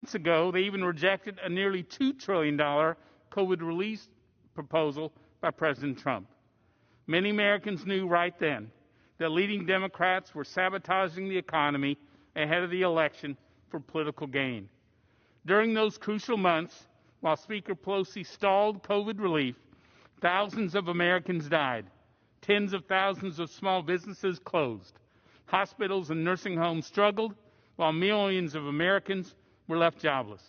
Months ago, they even rejected a nearly $2 trillion COVID relief proposal by President Trump. Many Americans knew right then that leading Democrats were sabotaging the economy ahead of the election for political gain. During those crucial months, while Speaker Pelosi stalled COVID relief, thousands of Americans died. Tens of thousands of small businesses closed. Hospitals and nursing homes struggled, while millions of Americans were left jobless.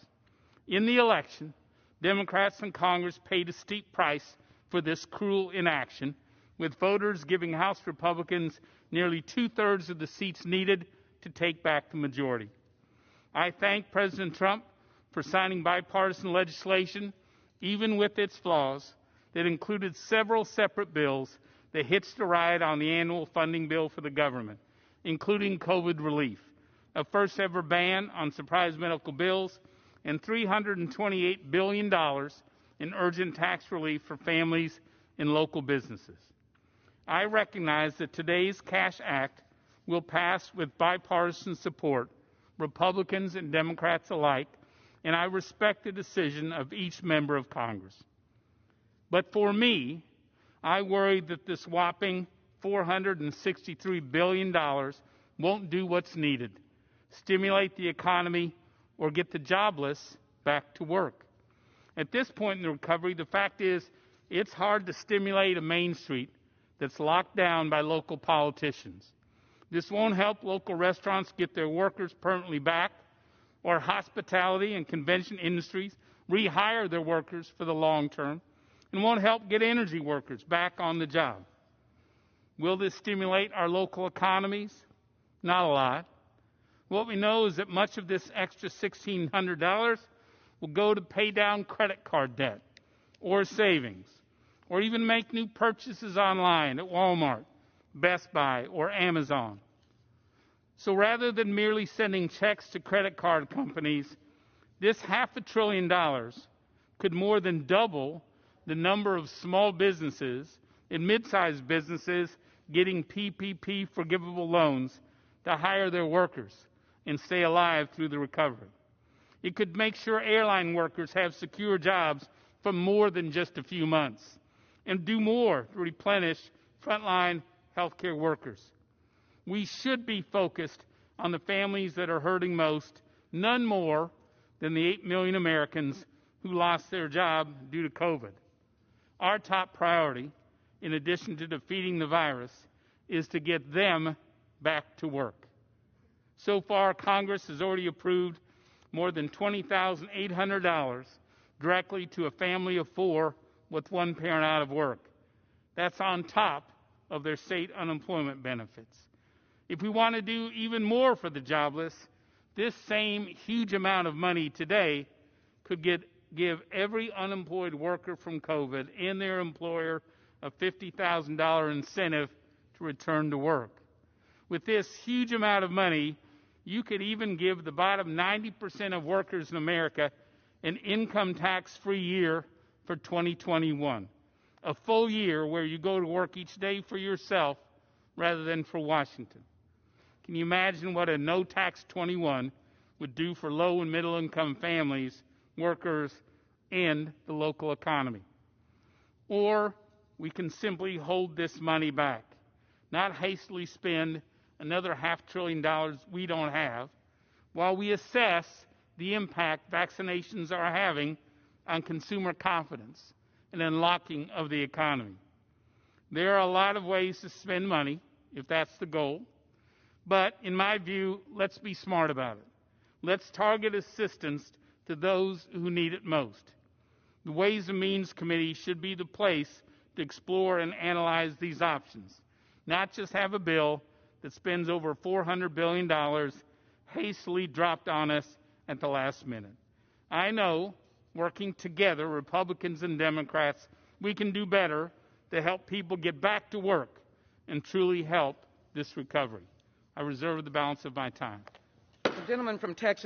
In the election, Democrats in Congress paid a steep price for this cruel inaction, with voters giving House Republicans nearly two-thirds of the seats needed to take back the majority. I thank President Trump for signing bipartisan legislation, even with its flaws, that included several separate bills that hitched a ride on the annual funding bill for the government, including COVID relief, a first-ever ban on surprise medical bills, and $328 billion in urgent tax relief for families and local businesses. I recognize that today's Cash Act will pass with bipartisan support, Republicans and Democrats alike, and I respect the decision of each member of Congress. But for me, I worry that this whopping $463 billion won't do what's needed, stimulate the economy, or get the jobless back to work. At this point in the recovery, the fact is it's hard to stimulate a Main Street that's locked down by local politicians. This won't help local restaurants get their workers permanently back, or hospitality and convention industries rehire their workers for the long term, and won't help get energy workers back on the job. Will this stimulate our local economies? Not a lot. What we know is that much of this extra $1,600 will go to pay down credit card debt, or savings, or even make new purchases online at Walmart, Best Buy, or Amazon. So rather than merely sending checks to credit card companies, this $500 billion could more than double the number of small businesses and mid-sized businesses getting PPP forgivable loans to hire their workers and stay alive through the recovery. It could make sure airline workers have secure jobs for more than just a few months, and do more to replenish frontline healthcare workers. We should be focused on the families that are hurting most, none more than the 8 million Americans who lost their job due to COVID. Our top priority, in addition to defeating the virus, is to get them back to work. So far, Congress has already approved more than $20,800 directly to a family of 4 with one parent out of work. That's on top of their state unemployment benefits. If we want to do even more for the jobless, this same huge amount of money today could give every unemployed worker from COVID and their employer a $50,000 incentive to return to work. With this huge amount of money, you could even give the bottom 90% of workers in America an income tax-free year for 2021, a full year where you go to work each day for yourself rather than for Washington. Can you imagine what a no-tax 21 would do for low and middle-income families, workers, and the local economy? Or we can simply hold this money back, not hastily spend another $500 billion we don't have, while we assess the impact vaccinations are having on consumer confidence and unlocking of the economy. There are a lot of ways to spend money, if that's the goal, but in my view, let's be smart about it. Let's target assistance to those who need it most. The Ways and Means Committee should be the place to explore and analyze these options, not just have a bill that spends over $400 billion hastily dropped on us at the last minute. I know, working together, Republicans and Democrats, we can do better to help people get back to work and truly help this recovery. I reserve the balance of my time. The gentleman from Texas.